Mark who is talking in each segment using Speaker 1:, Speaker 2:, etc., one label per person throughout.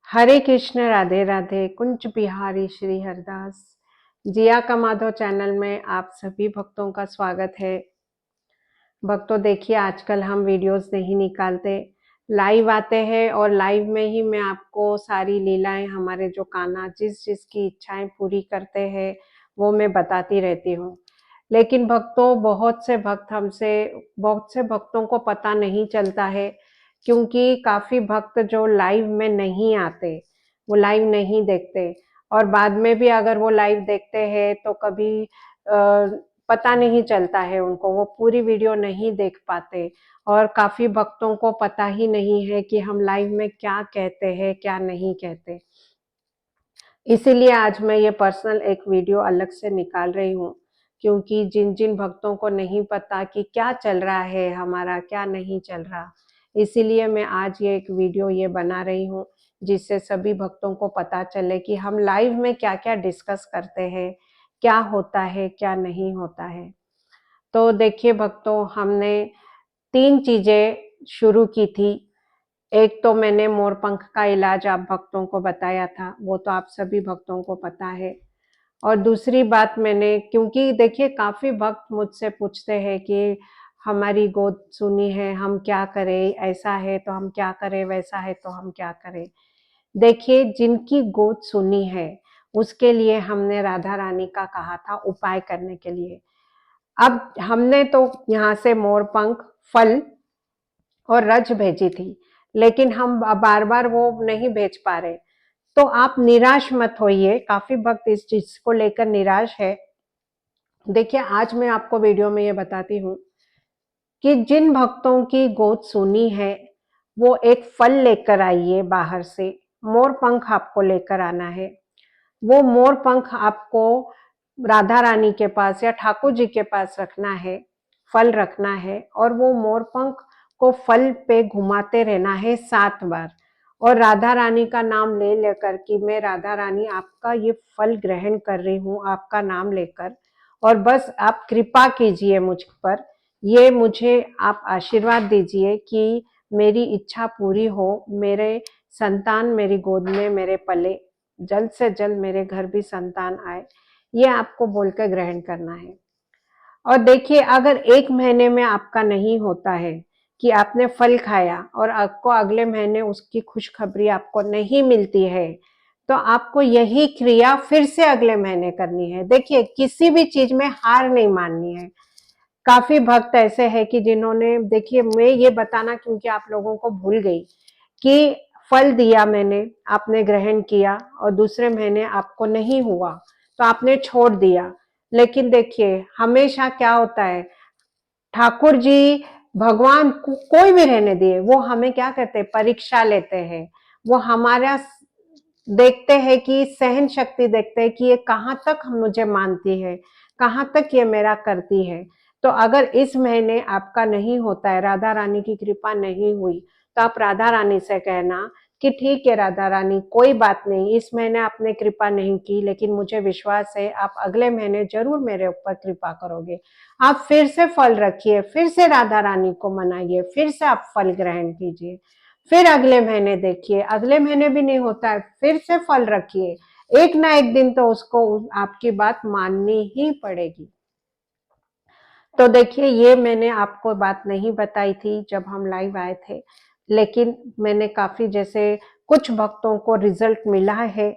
Speaker 1: हरे कृष्ण राधे राधे कुंज बिहारी श्री हरदास। जिया का माधव चैनल में आप सभी भक्तों का स्वागत है। भक्तों देखिए, आजकल हम वीडियोस नहीं निकालते, लाइव आते हैं और लाइव में ही मैं आपको सारी लीलाएं, हमारे जो कान्हा जिस जिसकी इच्छाएं पूरी करते हैं वो मैं बताती रहती हूँ। लेकिन भक्तों, बहुत से भक्तों को पता नहीं चलता है, क्योंकि काफी भक्त जो लाइव में नहीं आते, वो लाइव नहीं देखते, और बाद में भी अगर वो लाइव देखते हैं तो कभी पता नहीं चलता है उनको, वो पूरी वीडियो नहीं देख पाते। और काफी भक्तों को पता ही नहीं है कि हम लाइव में क्या कहते हैं क्या नहीं कहते। इसीलिए आज मैं ये पर्सनल एक वीडियो अलग से निकाल रही हूँ, क्योंकि जिन जिन भक्तों को नहीं पता कि क्या चल रहा है हमारा, क्या नहीं चल रहा, इसीलिए मैं आज ये एक वीडियो ये बना रही हूँ, जिससे सभी भक्तों को पता चले कि हम लाइव में क्या क्या डिस्कस करते हैं, क्या होता है क्या नहीं होता है। तो देखिए भक्तों, हमने 3 चीजें शुरू की थी। एक तो मैंने मोरपंख का इलाज आप भक्तों को बताया था, वो तो आप सभी भक्तों को पता है। और दूसरी बात मैंने, क्योंकि देखिए काफी भक्त मुझसे पूछते हैं कि हमारी गोद सुनी है, हम क्या करें, ऐसा है तो हम क्या करें, वैसा है तो हम क्या करें। देखिए, जिनकी गोद सुनी है उसके लिए हमने राधा रानी का कहा था उपाय करने के लिए। अब हमने तो यहाँ से मोरपंख, फल और रज भेजी थी, लेकिन हम बार बार वो नहीं भेज पा रहे। तो आप निराश मत होइए, काफी भक्त इस चीज को लेकर निराश है। देखिए, आज मैं आपको वीडियो में ये बताती हूँ कि जिन भक्तों की गोद सुनी है वो एक फल लेकर आइए बाहर से। मोर पंख आपको लेकर आना है। वो मोर पंख आपको राधा रानी के पास या ठाकुर जी के पास रखना है, फल रखना है, और वो मोर पंख को फल पे घुमाते रहना है 7 बार, और राधा रानी का नाम ले लेकर कि मैं राधा रानी आपका ये फल ग्रहण कर रही हूँ, आपका नाम लेकर, और बस आप कृपा कीजिए मुझ पर, ये मुझे आप आशीर्वाद दीजिए कि मेरी इच्छा पूरी हो, मेरे संतान मेरी गोद में मेरे पले, जल्द से जल्द मेरे घर भी संतान आए, ये आपको बोलकर ग्रहण करना है। और देखिए, अगर 1 महीने में आपका नहीं होता है कि आपने फल खाया और आपको अगले महीने उसकी खुशखबरी आपको नहीं मिलती है, तो आपको यही क्रिया फिर से अगले महीने करनी है। देखिए, किसी भी चीज में हार नहीं माननी है। काफी भक्त ऐसे हैं कि जिन्होंने, देखिए मैं ये बताना क्योंकि आप लोगों को भूल गई कि फल दिया मैंने, आपने ग्रहण किया और दूसरे महीने आपको नहीं हुआ तो आपने छोड़ दिया। लेकिन देखिए, हमेशा क्या होता है, ठाकुर जी, भगवान कोई भी रहने दिए, वो हमें क्या करते हैं, परीक्षा लेते हैं। वो हमारा देखते हैं कि सहन शक्ति, देखते हैं कि ये कहाँ तक मुझे मानती है, कहाँ तक ये मेरा करती है। तो अगर इस महीने आपका नहीं होता है, राधा रानी की कृपा नहीं हुई, तो आप राधा रानी से कहना कि ठीक है राधा रानी, कोई बात नहीं, इस महीने आपने कृपा नहीं की, लेकिन मुझे विश्वास है आप अगले महीने जरूर मेरे ऊपर कृपा करोगे। आप फिर से फल रखिए, फिर से राधा रानी को मनाइए, फिर से आप फल ग्रहण कीजिए। फिर अगले महीने देखिए, अगले महीने भी नहीं होता है, फिर से फल रखिए। एक ना एक दिन तो उसको आपकी बात माननी ही पड़ेगी। तो देखिए, ये मैंने आपको बात नहीं बताई थी जब हम लाइव आए थे, लेकिन मैंने काफी, जैसे कुछ भक्तों को रिजल्ट मिला है,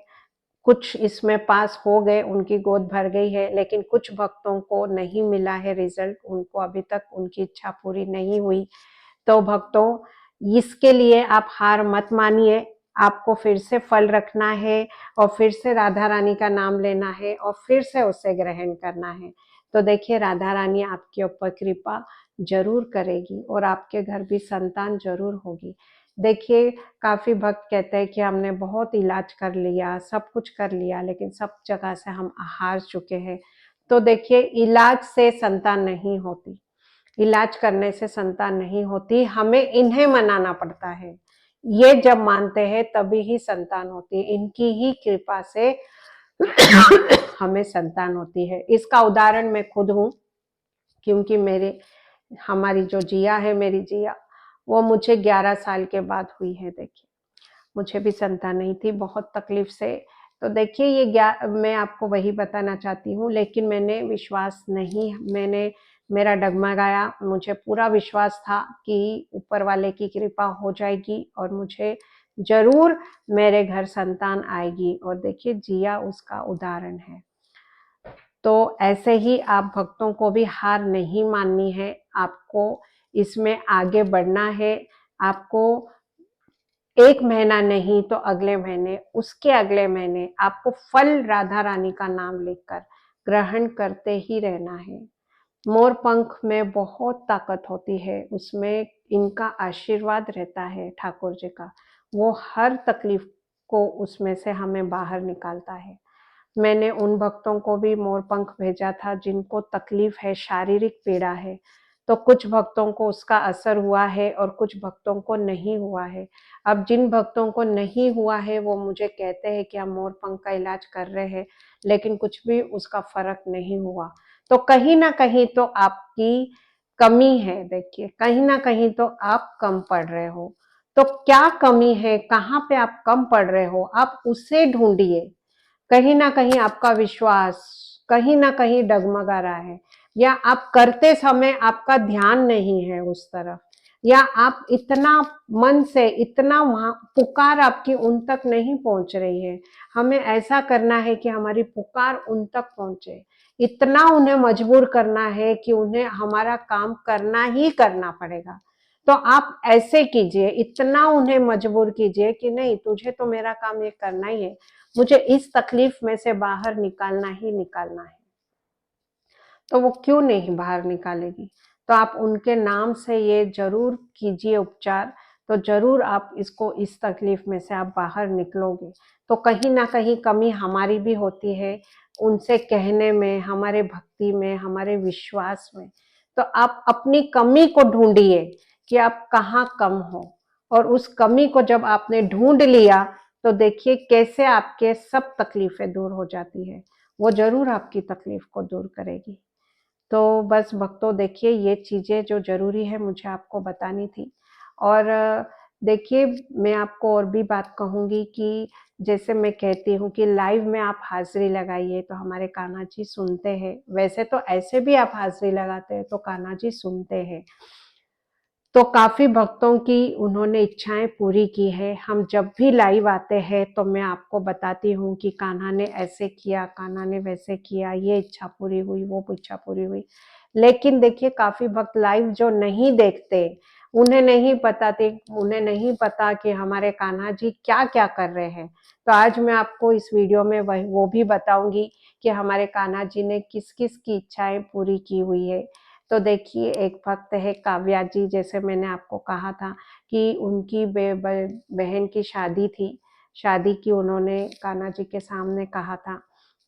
Speaker 1: कुछ इसमें पास हो गए, उनकी गोद भर गई है, लेकिन कुछ भक्तों को नहीं मिला है रिजल्ट, उनको अभी तक उनकी इच्छा पूरी नहीं हुई। तो भक्तों, इसके लिए आप हार मत मानिए, आपको फिर से फल रखना है और फिर से राधा रानी का नाम लेना है और फिर से उसे ग्रहण करना है। तो देखिए, राधा रानी आपके ऊपर कृपा जरूर करेगी और आपके घर भी संतान जरूर होगी। देखिए, काफी भक्त कहते हैं कि हमने बहुत इलाज कर लिया, सब कुछ कर लिया, लेकिन सब जगह से हम हार चुके हैं। तो देखिए, इलाज से संतान नहीं होती, इलाज करने से संतान नहीं होती, हमें इन्हें मनाना पड़ता है। ये जब मानते हैं तभी ही संतान होती है, इनकी ही कृपा से हमें संतान होती है। इसका उदाहरण मैं खुद हूँ, क्योंकि मेरे हमारी जो जिया है, मेरी जिया, वो मुझे 11 साल के बाद हुई है। देखिए, मुझे भी संतान नहीं थी, बहुत तकलीफ से। तो देखिए मैं आपको वही बताना चाहती हूँ, लेकिन मैंने विश्वास नहीं मैंने मेरा डगमगाया। मुझे पूरा विश्वास था कि ऊपर वाले की कृपा हो जाएगी और मुझे ज़रूर मेरे घर संतान आएगी, और देखिए जिया उसका उदाहरण है। तो ऐसे ही आप भक्तों को भी हार नहीं माननी है, आपको इसमें आगे बढ़ना है। आपको 1 महीना नहीं तो अगले महीने, उसके अगले महीने आपको फल राधा रानी का नाम लेकर ग्रहण करते ही रहना है। मोर पंख में बहुत ताकत होती है, उसमें इनका आशीर्वाद रहता है ठाकुर जी का। वो हर तकलीफ को उसमें से हमें बाहर निकालता है। मैंने उन भक्तों को भी मोर पंख भेजा था जिनको तकलीफ है, शारीरिक पीड़ा है। तो कुछ भक्तों को उसका असर हुआ है और कुछ भक्तों को नहीं हुआ है। अब जिन भक्तों को नहीं हुआ है वो मुझे कहते हैं कि हम मोर पंख का इलाज कर रहे हैं, लेकिन कुछ भी उसका फर्क नहीं हुआ। तो कहीं ना कहीं तो आपकी कमी है। देखिए, कहीं ना कहीं तो आप कम पढ़ रहे हो। तो क्या कमी है, कहाँ पे आप कम पढ़ रहे हो, आप उसे ढूंढिए। कहीं ना कहीं आपका विश्वास कहीं ना कहीं डगमगा रहा है, या आप करते समय आपका ध्यान नहीं है उस तरफ, या आप इतना मन से इतना वहां पुकार आपकी उन तक नहीं पहुंच रही है। हमें ऐसा करना है कि हमारी पुकार उन तक पहुंचे, इतना उन्हें मजबूर करना है कि उन्हें हमारा काम करना ही करना पड़ेगा। तो आप ऐसे कीजिए, इतना उन्हें मजबूर कीजिए कि नहीं, तुझे तो मेरा काम ये करना ही है, मुझे इस तकलीफ में से बाहर निकालना ही निकालना है। तो वो क्यों नहीं बाहर निकालेगी? तो आप उनके नाम से ये जरूर कीजिए उपचार, तो जरूर आप इसको इस तकलीफ में से आप बाहर निकलोगे। तो कहीं ना कहीं कमी हमारी भी होती है उनसे कहने में, हमारे भक्ति में, हमारे विश्वास में। तो आप अपनी कमी को ढूंढिए कि आप कहाँ कम हो, और उस कमी को जब आपने ढूंढ लिया तो देखिए कैसे आपके सब तकलीफें दूर हो जाती है। वो जरूर आपकी तकलीफ को दूर करेगी। तो बस भक्तों, देखिए ये चीज़ें जो ज़रूरी है मुझे आपको बतानी थी। और देखिए, मैं आपको और भी बात कहूँगी कि जैसे मैं कहती हूँ कि लाइव में आप हाज़िरी लगाइए तो हमारे कान्हा जी सुनते हैं। वैसे तो ऐसे भी आप हाज़िरी लगाते हैं तो कान्हा जी सुनते हैं। तो काफ़ी भक्तों की उन्होंने इच्छाएं पूरी की है। हम जब भी लाइव आते हैं तो मैं आपको बताती हूँ कि कान्हा ने ऐसे किया, कान्हा ने वैसे किया, ये इच्छा पूरी हुई, वो इच्छा पूरी हुई। लेकिन देखिए, काफ़ी भक्त लाइव जो नहीं देखते, उन्हें नहीं पता कि हमारे कान्हा जी क्या-क्या कर रहे हैं। तो आज मैं आपको इस वीडियो में वो भी बताऊंगी कि हमारे कान्हा जी ने किस-किस की इच्छाएं पूरी की हुई है। तो देखिए, एक भक्त है काव्या जी, जैसे मैंने आपको कहा था कि उनकी बहन की शादी थी। शादी की उन्होंने कान्हा जी के सामने कहा था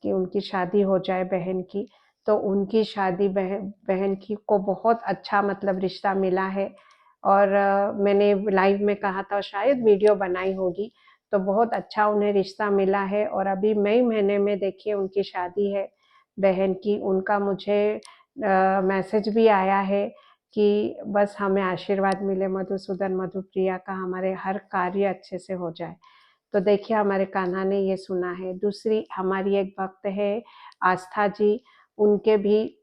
Speaker 1: कि उनकी शादी हो जाए बहन की। तो उनकी शादी बहन की को बहुत अच्छा मतलब रिश्ता मिला है। और मैंने लाइव में कहा था, शायद वीडियो बनाई होगी। तो बहुत अच्छा उन्हें रिश्ता मिला है, और अभी मई महीने में देखिए उनकी शादी है बहन की। उनका मुझे मैसेज भी आया है कि बस हमें आशीर्वाद मिले मधुसूदन मधुप्रिया का, हमारे हर कार्य अच्छे से हो जाए। तो देखिए, हमारे कान्हा ने ये सुना है। दूसरी हमारी एक भक्त है आस्था जी, उनके भी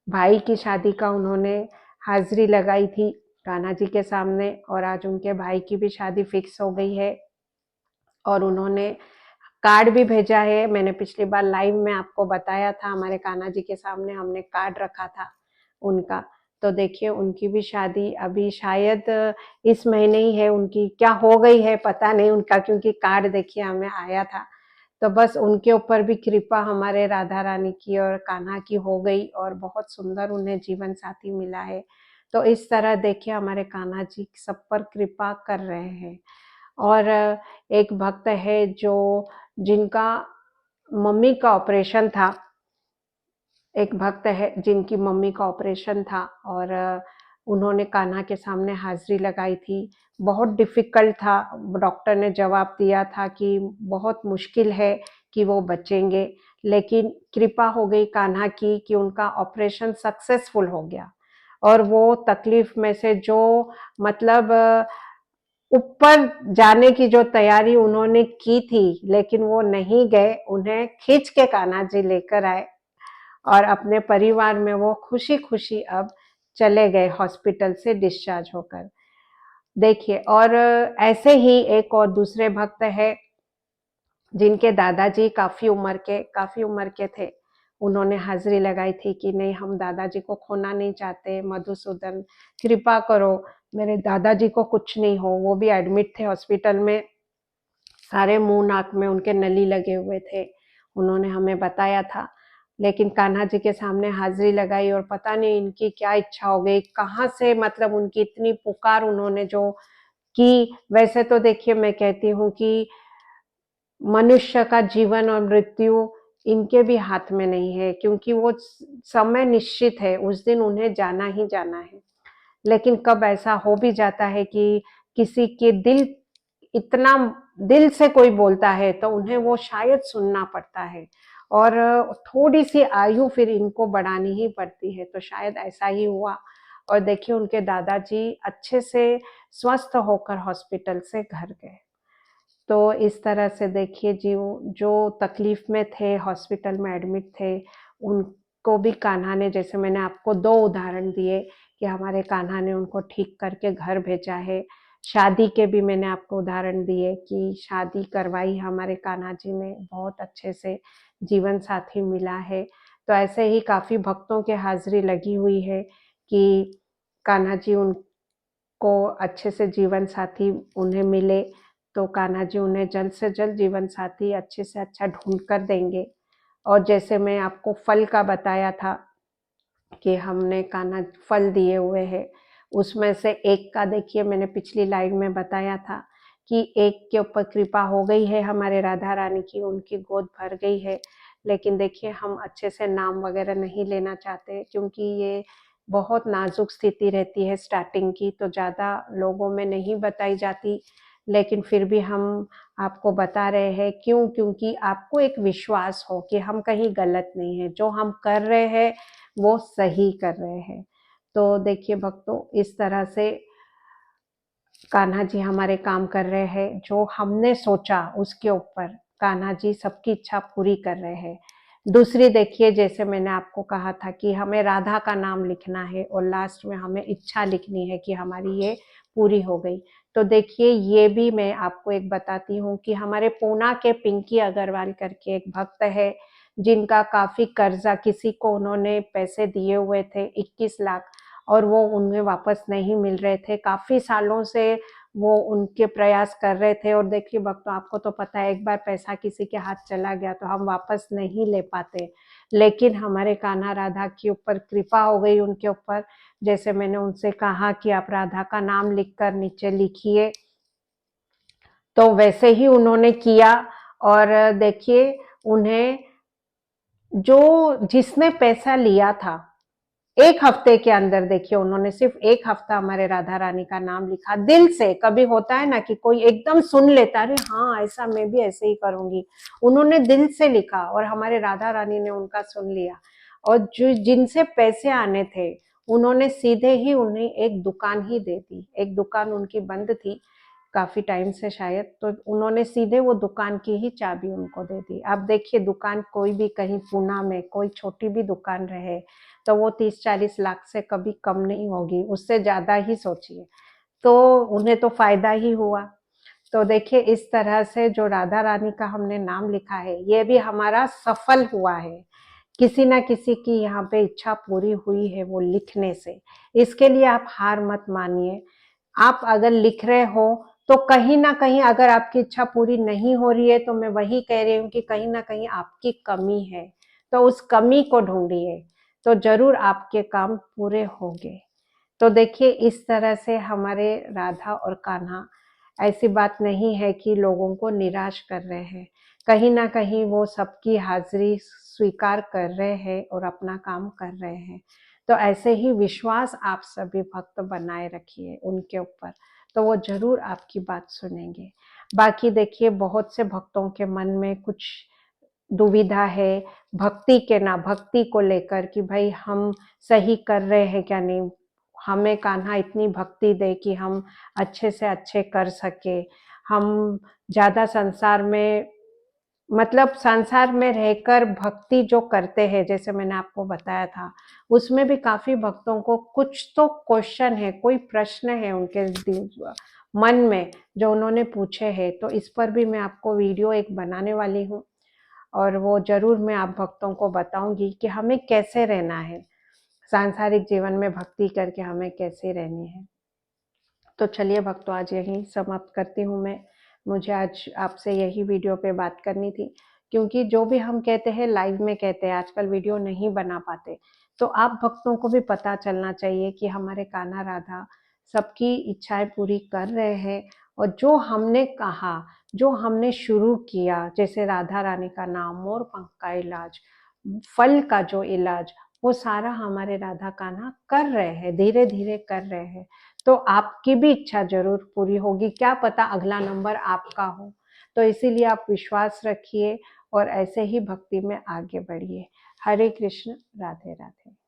Speaker 1: भाई की शादी का उन्होंने हाजिरी लगाई थी कान्हा जी के सामने, और आज उनके भाई की भी शादी फिक्स हो गई है। और उन्होंने कार्ड भी भेजा है। मैंने पिछली बार लाइव में आपको बताया था, हमारे कान्हा जी के सामने हमने कार्ड रखा था उनका। तो देखिए, उनकी भी शादी अभी शायद इस महीने ही है। उनकी क्या हो गई है पता नहीं उनका, क्योंकि कार्ड देखिए हमें आया था। तो बस उनके ऊपर भी कृपा हमारे राधा रानी की और कान्हा की हो गई, और बहुत सुंदर उन्हें जीवन साथी मिला है। तो इस तरह देखिए, हमारे कान्हा जी सब पर कृपा कर रहे हैं। और एक भक्त है जो जिनका मम्मी का ऑपरेशन था। एक भक्त है जिनकी मम्मी का ऑपरेशन था, और उन्होंने कान्हा के सामने हाजिरी लगाई थी। बहुत डिफिकल्ट था। डॉक्टर ने जवाब दिया था कि बहुत मुश्किल है कि वो बचेंगे, लेकिन कृपा हो गई कान्हा की कि उनका ऑपरेशन सक्सेसफुल हो गया। और वो तकलीफ में से जो मतलब ऊपर जाने की जो तैयारी उन्होंने की थी, लेकिन वो नहीं गए। उन्हें खींच के कान्हा जी लेकर आए और अपने परिवार में वो खुशी खुशी अब चले गए हॉस्पिटल से डिस्चार्ज होकर। देखिए, और ऐसे ही एक और दूसरे भक्त है जिनके दादाजी काफी उम्र के थे। उन्होंने हाजिरी लगाई थी कि नहीं, हम दादाजी को खोना नहीं चाहते, मधुसूदन कृपा करो, मेरे दादाजी को कुछ नहीं हो। वो भी एडमिट थे हॉस्पिटल में, सारे मुंह नाक में उनके नली लगे हुए थे, उन्होंने हमें बताया था। लेकिन कान्हा जी के सामने हाजिरी लगाई और पता नहीं इनकी क्या इच्छा हो गई, कहाँ से मतलब उनकी इतनी पुकार उन्होंने जो की। वैसे तो देखिए, मैं कहती हूँ कि मनुष्य का जीवन और मृत्यु इनके भी हाथ में नहीं है, क्योंकि वो समय निश्चित है, उस दिन उन्हें जाना ही जाना है। लेकिन कब ऐसा हो भी जाता है कि किसी के दिल, इतना दिल से कोई बोलता है तो उन्हें वो शायद सुनना पड़ता है, और थोड़ी सी आयु फिर इनको बढ़ानी ही पड़ती है, तो शायद ऐसा ही हुआ। और देखिए, उनके दादाजी अच्छे से स्वस्थ होकर हॉस्पिटल से घर गए। तो इस तरह से देखिए, जो तकलीफ में थे, हॉस्पिटल में एडमिट थे, उनको भी कान्हा ने, जैसे मैंने आपको दो उदाहरण दिए कि हमारे कान्हा ने उनको ठीक करके घर भेजा है। शादी के भी मैंने आपको उदाहरण दिए कि शादी करवाई हमारे कान्हा जी ने, बहुत अच्छे से जीवन साथी मिला है। तो ऐसे ही काफी भक्तों के हाजिरी लगी हुई है कि कान्हा जी उनको अच्छे से जीवन साथी उन्हें मिले, तो कान्हा जी उन्हें जल्द से जल्द जीवन साथी अच्छे से अच्छा ढूंढ कर देंगे। और जैसे मैं आपको फल का बताया था कि हमने कान्हा फल दिए हुए हैं, उसमें से एक का देखिए, मैंने पिछली लाइन में बताया था कि एक के ऊपर कृपा हो गई है हमारे राधा रानी की, उनकी गोद भर गई है। लेकिन देखिए, हम अच्छे से नाम वगैरह नहीं लेना चाहते, क्योंकि ये बहुत नाजुक स्थिति रहती है स्टार्टिंग की, तो ज़्यादा लोगों में नहीं बताई जाती। लेकिन फिर भी हम आपको बता रहे हैं, क्यों? क्योंकि आपको एक विश्वास हो कि हम कहीं गलत नहीं है, जो हम कर रहे हैं वो सही कर रहे हैं। तो देखिए भक्तों, इस तरह से कान्हा जी हमारे काम कर रहे हैं, जो हमने सोचा उसके ऊपर कान्हा जी सबकी इच्छा पूरी कर रहे हैं। दूसरी देखिए, जैसे मैंने आपको कहा था कि हमें राधा का नाम लिखना है और लास्ट में हमें इच्छा लिखनी है कि हमारी ये पूरी हो गई। तो देखिए, ये भी मैं आपको एक बताती हूँ कि हमारे पूना के पिंकी अग्रवाल करके एक भक्त है, जिनका काफी कर्जा, किसी को उन्होंने पैसे दिए हुए थे 21 लाख, और वो उन्हें वापस नहीं मिल रहे थे। काफी सालों से वो उनके प्रयास कर रहे थे, और देखिए भक्तों, आपको तो पता है, एक बार पैसा किसी के हाथ चला गया तो हम वापस नहीं ले पाते। लेकिन हमारे कान्हा राधा के ऊपर कृपा हो गई उनके ऊपर। जैसे मैंने उनसे कहा कि आप राधा का नाम लिखकर नीचे लिखिए, तो वैसे ही उन्होंने किया। और देखिए, उन्हें जो जिसने पैसा लिया था, 1 हफ्ते के अंदर देखिए, उन्होंने सिर्फ 1 हफ्ता हमारे राधा रानी का नाम लिखा दिल से। कभी होता है ना कि कोई एकदम सुन लेता, अरे हाँ, ऐसा मैं भी ऐसे ही करूंगी। उन्होंने दिल से लिखा और हमारे राधा रानी ने उनका सुन लिया। और जो जिनसे पैसे आने थे, उन्होंने सीधे ही उन्हें एक दुकान ही दे दी। एक दुकान उनकी बंद थी काफी टाइम से शायद, तो उन्होंने सीधे वो दुकान की ही चाबी उनको दे दी। अब देखिए, दुकान कोई भी, कहीं पूना में कोई छोटी भी दुकान रहे, तो वो 30-40 लाख से कभी कम नहीं होगी, उससे ज्यादा ही सोचिए। तो उन्हें तो फायदा ही हुआ। तो देखिए, इस तरह से जो राधा रानी का हमने नाम लिखा है, ये भी हमारा सफल हुआ है। किसी ना किसी की यहाँ पे इच्छा पूरी हुई है वो लिखने से। इसके लिए आप हार मत मानिए। आप अगर लिख रहे हो, तो कहीं ना कहीं अगर आपकी इच्छा पूरी नहीं हो रही है, तो मैं वही कह रही हूँ कि कहीं ना कहीं आपकी कमी है। तो उस कमी को ढूंढिए, तो जरूर आपके काम पूरे होंगे। तो देखिए, इस तरह से हमारे राधा और कान्हा, ऐसी बात नहीं है कि लोगों को निराश कर रहे हैं। कहीं ना कहीं वो सबकी हाजिरी स्वीकार कर रहे हैं और अपना काम कर रहे हैं। तो ऐसे ही विश्वास आप सभी भक्त बनाए रखिए उनके ऊपर, तो वो जरूर आपकी बात सुनेंगे। बाकी देखिए, बहुत से भक्तों के मन में कुछ दुविधा है भक्ति के ना भक्ति को लेकर, कि भाई हम सही कर रहे हैं क्या नहीं, हमें कान्हा इतनी भक्ति दे कि हम अच्छे से अच्छे कर सके, हम ज़्यादा संसार में, मतलब संसार में रहकर भक्ति जो करते हैं, जैसे मैंने आपको बताया था, उसमें भी काफी भक्तों को कुछ तो क्वेश्चन है, कोई प्रश्न है उनके मन में जो उन्होंने पूछे हैं। तो इस पर भी मैं आपको वीडियो एक बनाने वाली हूँ, और वो जरूर मैं आप भक्तों को बताऊंगी कि हमें कैसे रहना है, सांसारिक जीवन में भक्ति करके हमें कैसे रहनी है। तो चलिए भक्तों, आज यहीं समाप्त करती हूँ मैं। मुझे आज आपसे यही वीडियो पे बात करनी थी, क्योंकि जो भी हम कहते हैं लाइव में कहते हैं, आजकल वीडियो नहीं बना पाते। तो आप भक्तों को भी पता चलना चाहिए कि हमारे कान्हा राधा सबकी इच्छाएं पूरी कर रहे हैं, और जो हमने कहा, जो हमने शुरू किया, जैसे राधा रानी का नाम, मोर पंख का इलाज, फल का जो इलाज, वो सारा हमारे राधा कान्हा कर रहे हैं, धीरे धीरे कर रहे हैं। तो आपकी भी इच्छा जरूर पूरी होगी, क्या पता अगला नंबर आपका हो। तो इसीलिए आप विश्वास रखिए और ऐसे ही भक्ति में आगे बढ़िए। हरे कृष्ण, राधे राधे।